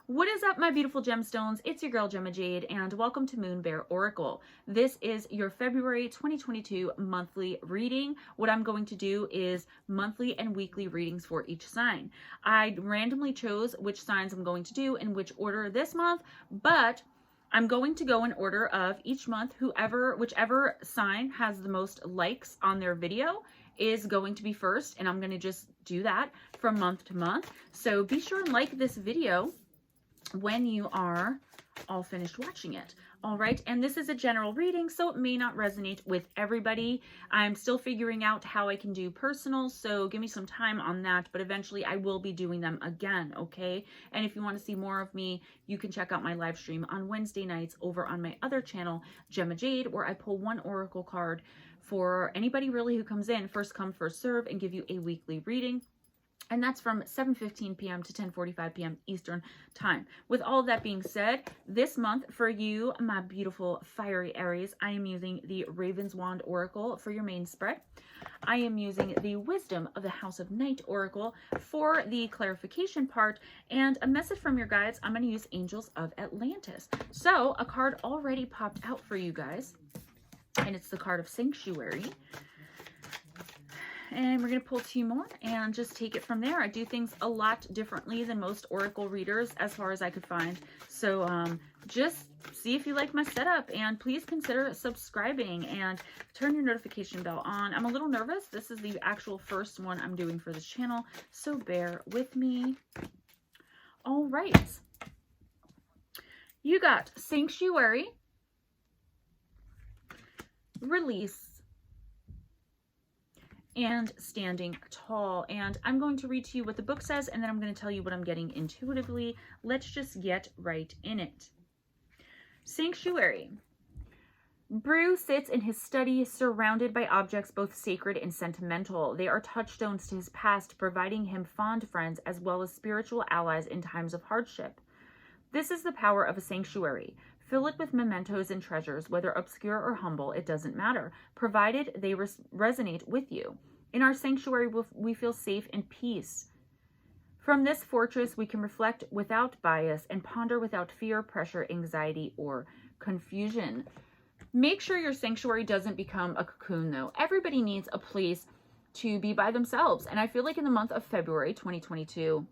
What is up, my beautiful gemstones? It's your girl Gemma Jade, and welcome to MoonBearOracle. This is your February 2022 monthly reading. What I'm going to do is monthly and weekly readings for each sign. I randomly chose which signs I'm going to do in which order this month, but I'm going to go in order of each month. Whichever sign has the most likes on their video is going to be first, and I'm going to just do that from month to month. So be sure and like this video when you are all finished watching it. All right, and this is a general reading, so it may not resonate with everybody. I'm still figuring out how I can do personal, so give me some time on that, but eventually I will be doing them again, okay? And if you want to see more of me, you can check out my live stream on Wednesday nights over on my other channel, Gemma Jade, where I pull one oracle card for anybody really who comes in, first come, first serve, and give you a weekly reading. And that's from 7:15 p.m. to 10:45 p.m. Eastern time. With all of that being said, this month for you, my beautiful fiery Aries, I am using the Raven's Wand Oracle for your main spread. I am using the Wisdom of the House of Night Oracle for the clarification part. And a message from your guides, I'm going to use Angels of Atlantis. So a card already popped out for you guys, and it's the card of Sanctuary. And we're going to pull two more and just take it from there. I do things a lot differently than most oracle readers as far as I could find. So just see if you like my setup, and please consider subscribing and turn your notification bell on. I'm a little nervous. This is the actual first one I'm doing for this channel, so bear with me. All right. You got Sanctuary, Release, and Standing Tall. And I'm going to read to you what the book says, and then I'm going to tell you what I'm getting intuitively. Let's just get right in it. Sanctuary. Brew sits in his study, surrounded by objects both sacred and sentimental. They are touchstones to his past, providing him fond friends as well as spiritual allies in times of hardship. This is the power of a sanctuary. Fill it with mementos and treasures, whether obscure or humble, it doesn't matter, provided they resonate with you. In our sanctuary, we feel safe and peace. From this fortress, we can reflect without bias and ponder without fear, pressure, anxiety, or confusion. Make sure your sanctuary doesn't become a cocoon, though. Everybody needs a place to be by themselves. And I feel like in the month of February 2022,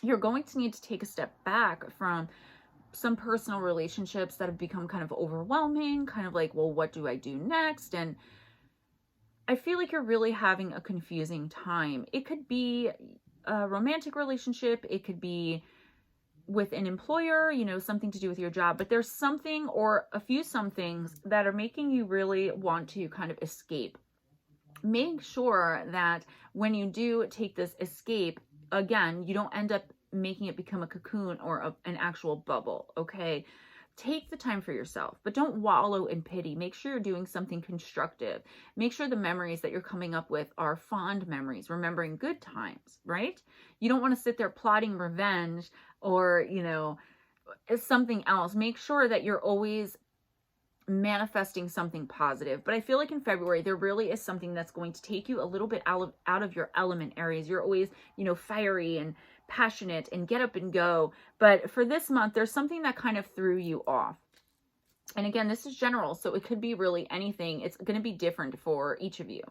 you're going to need to take a step back from some personal relationships that have become kind of overwhelming, kind of like, well, what do I do next? And I feel like you're really having a confusing time. It could be a romantic relationship. It could be with an employer, you know, something to do with your job, but there's something or a few somethings that are making you really want to kind of escape. Make sure that when you do take this escape, again, you don't end up making it become a cocoon or an actual bubble, okay? Take the time for yourself, but don't wallow in pity. Make sure you're doing something constructive. Make sure the memories that you're coming up with are fond memories, remembering good times, right? You don't want to sit there plotting revenge or, you know, something else. Make sure that you're always manifesting something positive. But I feel like in February, there really is something that's going to take you a little bit out of your element, Aries. You're always, you know, fiery and passionate and get up and go. But for this month, there's something that kind of threw you off. And again, this is general, so it could be really anything. It's going to be different for each of you,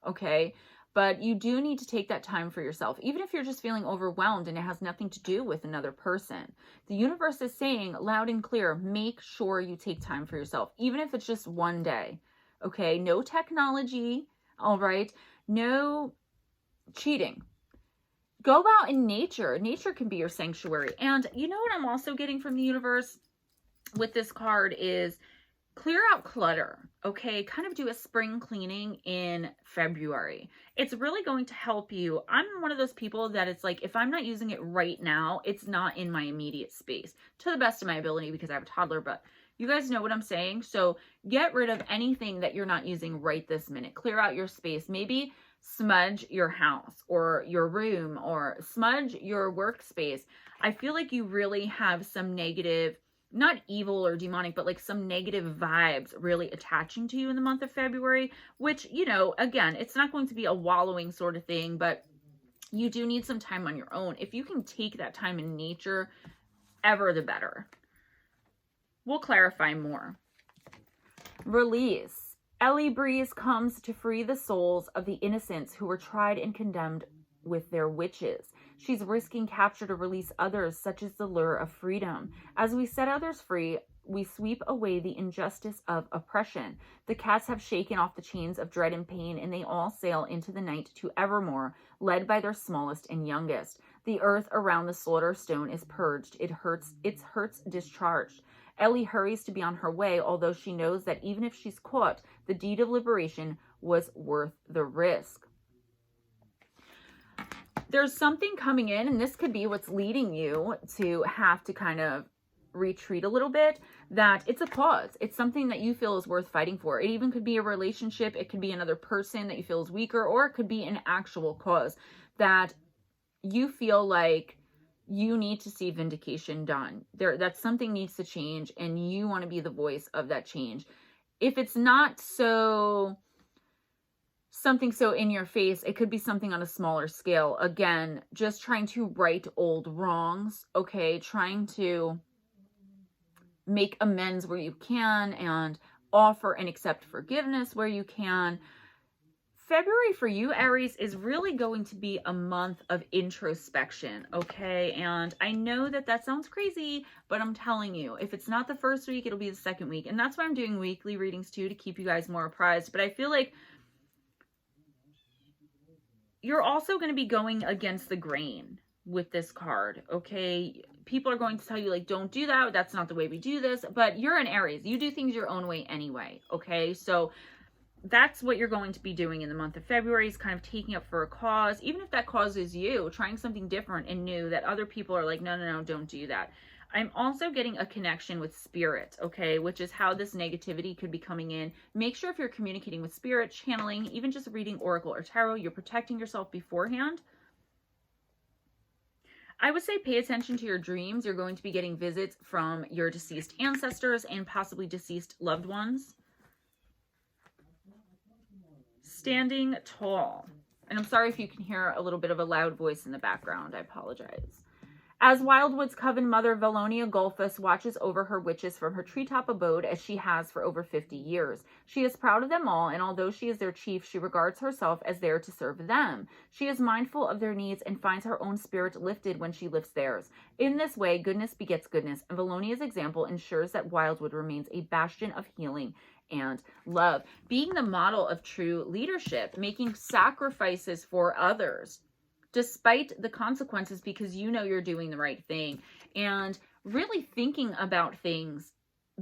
okay? But you do need to take that time for yourself, even if you're just feeling overwhelmed and it has nothing to do with another person. The universe is saying loud and clear, make sure you take time for yourself, even if it's just one day, okay? No technology, all right? No cheating. Go out in nature. Nature can be your sanctuary. And you know what I'm also getting from the universe with this card is clear out clutter, okay? Kind of do a spring cleaning in February. It's really going to help you. I'm one of those people that it's like, if I'm not using it right now, it's not in my immediate space to the best of my ability because I have a toddler, but you guys know what I'm saying. So get rid of anything that you're not using right this minute. Clear out your space. Maybe smudge your house or your room or smudge your workspace. I feel like you really have some negative, not evil or demonic, but like some negative vibes really attaching to you in the month of February, which, you know, again, it's not going to be a wallowing sort of thing, but you do need some time on your own. If you can take that time in nature, ever the better. We'll clarify more. Release. Ellie Breeze comes to free the souls of the innocents who were tried and condemned with their witches. She's risking capture to release others, such as the lure of freedom. As we set others free, we sweep away the injustice of oppression. The cats have shaken off the chains of dread and pain, and they all sail into the night to evermore, led by their smallest and youngest. The earth around the slaughter stone is purged. Its hurts discharged. Ellie hurries to be on her way, although she knows that even if she's caught, the deed of liberation was worth the risk. There's something coming in, and this could be what's leading you to have to kind of retreat a little bit, that it's a cause. It's something that you feel is worth fighting for. It even could be a relationship. It could be another person that you feel is weaker, or it could be an actual cause that you feel like you need to see vindication done. That something needs to change, and you want to be the voice of that change. If it's not something so in your face, it could be something on a smaller scale. Again, just trying to right old wrongs, okay? Trying to make amends where you can and offer and accept forgiveness where you can. February for you, Aries, is really going to be a month of introspection, okay? And I know that sounds crazy, but I'm telling you, if it's not the first week, it'll be the second week. And that's why I'm doing weekly readings too, to keep you guys more apprised. But I feel like you're also going to be going against the grain with this card, okay? People are going to tell you, like, don't do that. That's not the way we do this. But you're an Aries. You do things your own way anyway, okay? So that's what you're going to be doing in the month of February, is kind of taking up for a cause, even if that cause is you, trying something different and new that other people are like, no, no, no, don't do that. I'm also getting a connection with spirit, okay, which is how this negativity could be coming in. Make sure if you're communicating with spirit, channeling, even just reading oracle or tarot, you're protecting yourself beforehand. I would say pay attention to your dreams. You're going to be getting visits from your deceased ancestors and possibly deceased loved ones. Standing tall. And I'm sorry if you can hear a little bit of a loud voice in the background. I apologize. As Wildwood's coven mother, Valonia Golfus watches over her witches from her treetop abode, as she has for over 50 years. She is proud of them all, and although she is their chief, she regards herself as there to serve them. She is mindful of their needs and finds her own spirit lifted when she lifts theirs. In this way, goodness begets goodness, and Valonia's example ensures that Wildwood remains a bastion of healing and love. Being the model of true leadership, making sacrifices for others, despite the consequences, because you know you're doing the right thing, and really thinking about things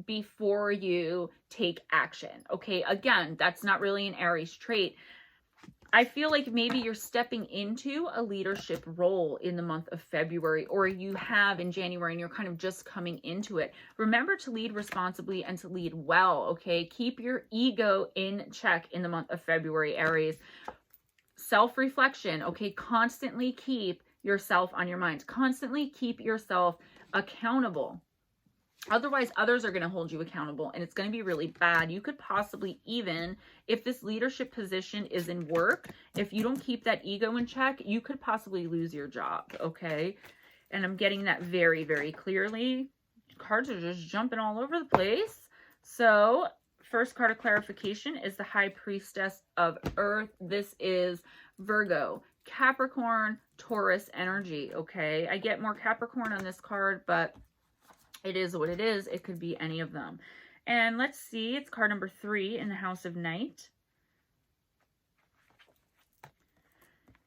before you take action. Okay, again, that's not really an Aries trait. I feel like maybe you're stepping into a leadership role in the month of February, or you have in January and you're kind of just coming into it. Remember to lead responsibly and to lead well, okay? Keep your ego in check in the month of February, Aries. Self-reflection, okay? Constantly keep yourself on your mind. Constantly keep yourself accountable. Otherwise, others are going to hold you accountable, and it's going to be really bad. You could possibly, even if this leadership position is in work, if you don't keep that ego in check, you could possibly lose your job, okay? And I'm getting that very, very clearly. Cards are just jumping all over the place. So first card of clarification is the High Priestess of Earth. This is Virgo, Capricorn, Taurus energy, okay? I get more Capricorn on this card, but it is what it is. It could be any of them. And let's see, it's card number 3 in the House of Night.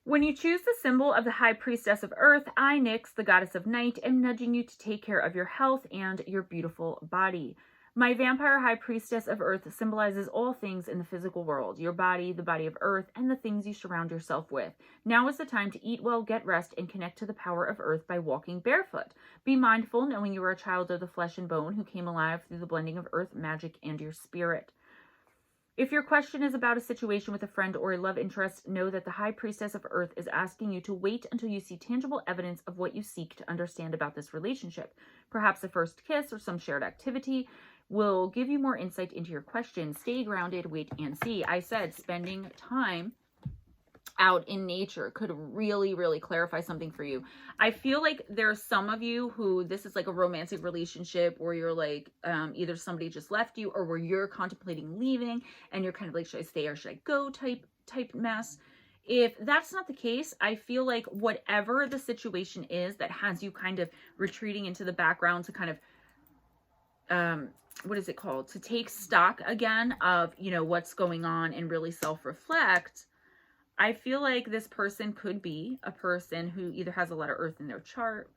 When you choose the symbol of the High Priestess of Earth, I, Nyx, the Goddess of Night, am nudging you to take care of your health and your beautiful body. My vampire High Priestess of Earth symbolizes all things in the physical world, your body, the body of Earth, and the things you surround yourself with. Now is the time to eat well, get rest, and connect to the power of Earth by walking barefoot. Be mindful, knowing you are a child of the flesh and bone who came alive through the blending of Earth, magic, and your spirit. If your question is about a situation with a friend or a love interest, know that the High Priestess of Earth is asking you to wait until you see tangible evidence of what you seek to understand about this relationship. Perhaps a first kiss or some shared activity will give you more insight into your question. Stay grounded, wait and see. I said spending time out in nature could really, really clarify something for you. I feel like there's some of you who this is like a romantic relationship where you're like, either somebody just left you or where you're contemplating leaving and you're kind of like, should I stay or should I go type mess. If that's not the case, I feel like whatever the situation is that has you kind of retreating into the background to kind of, what is it called? To take stock again of, you know, what's going on and really self-reflect. I feel like this person could be a person who either has a lot of earth in their chart.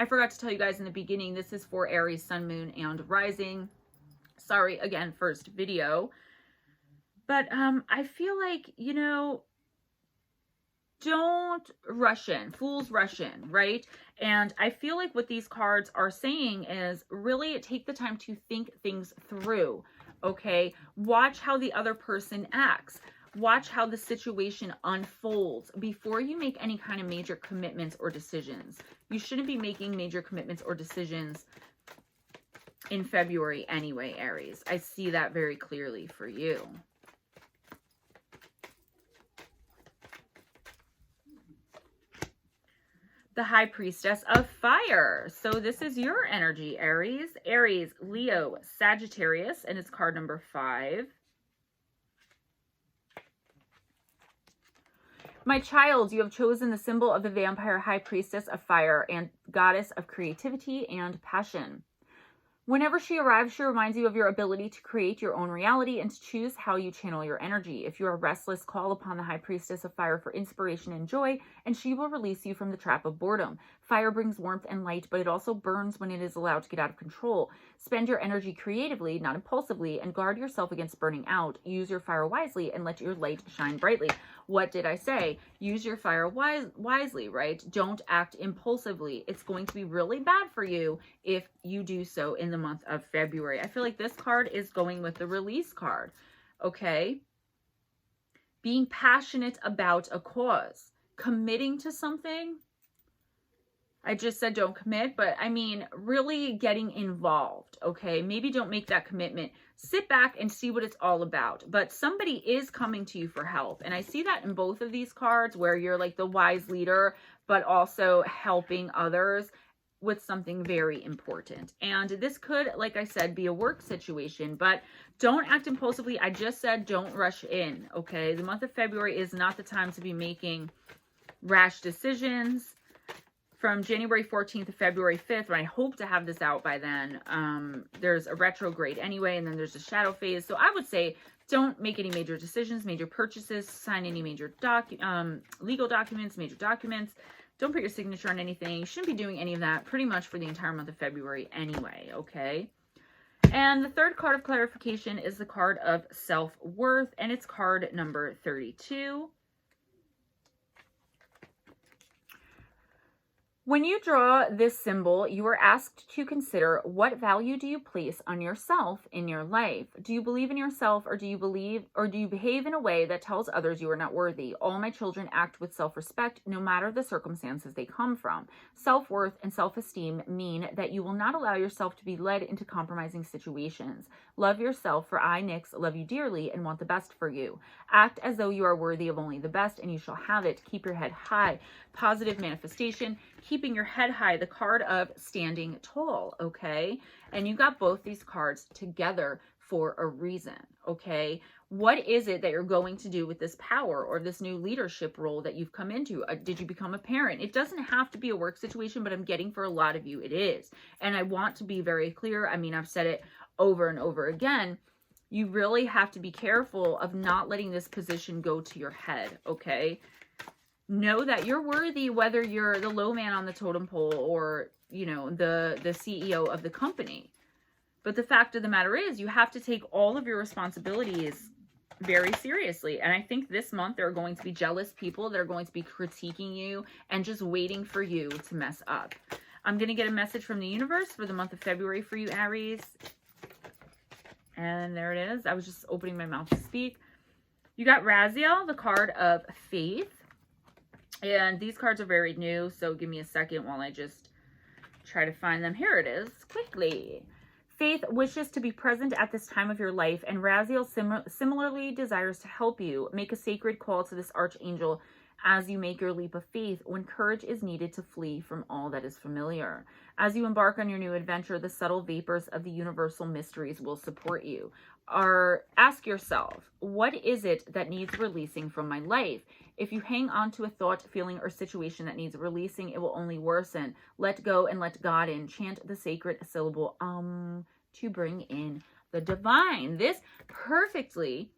I forgot to tell you guys in the beginning, this is for Aries, Sun, Moon, and Rising. Sorry, again, first video. But I feel like, you know, don't rush in. Fools rush in, right? And I feel like what these cards are saying is really take the time to think things through, okay? Watch how the other person acts. Watch how the situation unfolds before you make any kind of major commitments or decisions. You shouldn't be making major commitments or decisions in February anyway, Aries. I see that very clearly for you. The High Priestess of Fire. So this is your energy, Aries. Aries, Leo, Sagittarius, and it's card number 5. My child, you have chosen the symbol of the vampire high priestess of fire and goddess of creativity and passion. Whenever she arrives, she reminds you of your ability to create your own reality and to choose how you channel your energy. If you are restless, call upon the high priestess of fire for inspiration and joy, and she will release you from the trap of boredom. Fire brings warmth and light, but it also burns when it is allowed to get out of control. Spend your energy creatively, not impulsively, and guard yourself against burning out. Use your fire wisely and let your light shine brightly. What did I say? Use your fire wisely, right? Don't act impulsively. It's going to be really bad for you if you do so in the month of February. I feel like this card is going with the release card, okay? Being passionate about a cause, committing to something. I just said don't commit, but I mean really getting involved, okay? Maybe don't make that commitment. Sit back and see what it's all about. But somebody is coming to you for help. And I see that in both of these cards where you're like the wise leader, but also helping others with something very important. And this could, like I said, be a work situation, but don't act impulsively. I just said don't rush in, okay? The month of February is not the time to be making rash decisions. From January 14th to February 5th, when I hope to have this out by then, there's a retrograde anyway, and then there's a shadow phase. So I would say don't make any major decisions, major purchases, sign any major legal documents, major documents. Don't put your signature on anything. You shouldn't be doing any of that pretty much for the entire month of February anyway, okay? And the third card of clarification is the card of self-worth, and it's card number 32. When you draw this symbol, you are asked to consider what value do you place on yourself in your life? Do you believe in yourself, or do you behave in a way that tells others you are not worthy? All my children act with self-respect, no matter the circumstances they come from. Self-worth and self-esteem mean that you will not allow yourself to be led into compromising situations. Love yourself, for I, Nyx, love you dearly and want the best for you. Act as though you are worthy of only the best, and you shall have it. Keep your head high. Positive manifestation. Keeping your head high, the card of standing tall, okay? And you got both these cards together for a reason, okay? What is it that you're going to do with this power or this new leadership role that you've come into? Did you become a parent? It doesn't have to be a work situation, but I'm getting for a lot of you it is. And I want to be very clear. I mean, I've said it over and over again. You really have to be careful of not letting this position go to your head, okay? Know that you're worthy, whether you're the low man on the totem pole or, you know, the CEO of the company. But the fact of the matter is you have to take all of your responsibilities very seriously. And I think this month there are going to be jealous people that are going to be critiquing you and just waiting for you to mess up. I'm going to get a message from the universe for the month of February for you, Aries. And there it is. I was just opening my mouth to speak. You got Raziel, the card of faith. And these cards are very new, so give me a second while I just try to find them. Here it is, quickly. Faith wishes to be present at this time of your life, and Raziel similarly desires to help you. Make a sacred call to this archangel as you make your leap of faith, when courage is needed to flee from all that is familiar. As you embark on your new adventure, the subtle vapors of the universal mysteries will support you. Ask yourself, what is it that needs releasing from my life? If you hang on to a thought, feeling, or situation that needs releasing, it will only worsen. Let go and let God in. Chant the sacred syllable to bring in the divine. This perfectly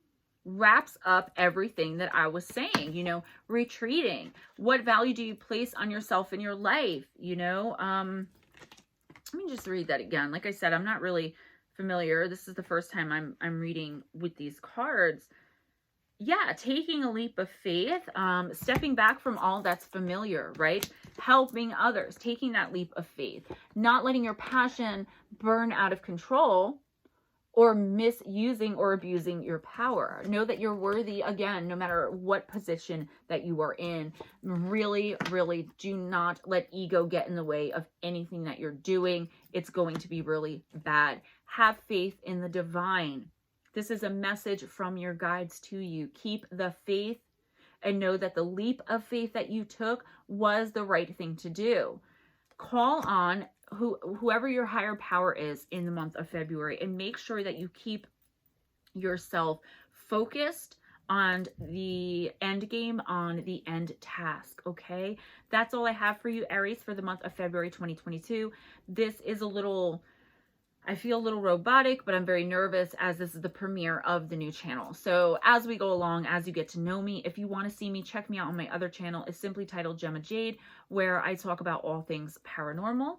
wraps up everything that I was saying, you know, retreating. What value do you place on yourself in your life? You know, let me just read that again. Like I said, I'm not really familiar. This is the first time I'm reading with these cards. Yeah, taking a leap of faith, stepping back from all that's familiar, right? Helping others, taking that leap of faith, not letting your passion burn out of control, or misusing or abusing your power. Know that you're worthy, again, no matter what position that you are in. Really, really do not let ego get in the way of anything that you're doing. It's going to be really bad. Have faith in the divine. This is a message from your guides to you. Keep the faith and know that the leap of faith that you took was the right thing to do. Call on whoever your higher power is in the month of February, and make sure that you keep yourself focused on the end game, on the end task. Okay, that's all I have for you, Aries, for the month of February 2022. This is I feel a little robotic, but I'm very nervous as this is the premiere of the new channel. So as we go along, as you get to know me, if you want to see me, check me out on my other channel. It's simply titled Gemma Jade, where I talk about all things paranormal.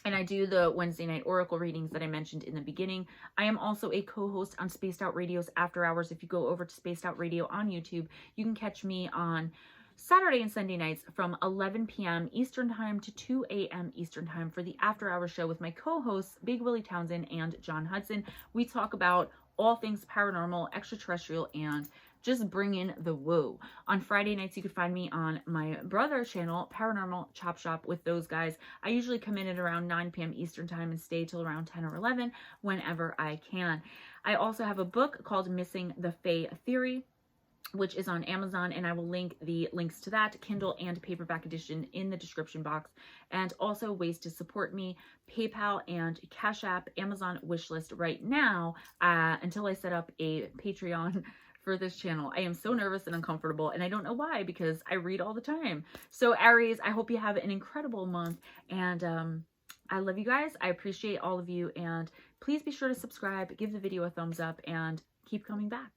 And I do the Wednesday night oracle readings that I mentioned in the beginning. I am also a co-host on Spaced Out Radio's After Hours. If you go over to Spaced Out Radio on YouTube, you can catch me on Saturday and Sunday nights from 11 p.m. Eastern Time to 2 a.m. Eastern Time for the After Hours show with my co-hosts, Big Willie Townsend and John Hudson. We talk about all things paranormal, extraterrestrial, and just bring in the woo. On Friday nights, you can find me on my brother's channel, Paranormal Chop Shop, with those guys. I usually come in at around 9 p.m. Eastern Time and stay till around 10 or 11 whenever I can. I also have a book called Missing the Fae Theory, which is on Amazon, and I will link the links to that, Kindle and paperback edition, in the description box. And also ways to support me, PayPal and Cash App, Amazon wishlist right now, until I set up a Patreon for this channel. I am so nervous and uncomfortable, and I don't know why, because I read all the time. So Aries, I hope you have an incredible month, and I love you guys. I appreciate all of you, and please be sure to subscribe, give the video a thumbs up, and keep coming back.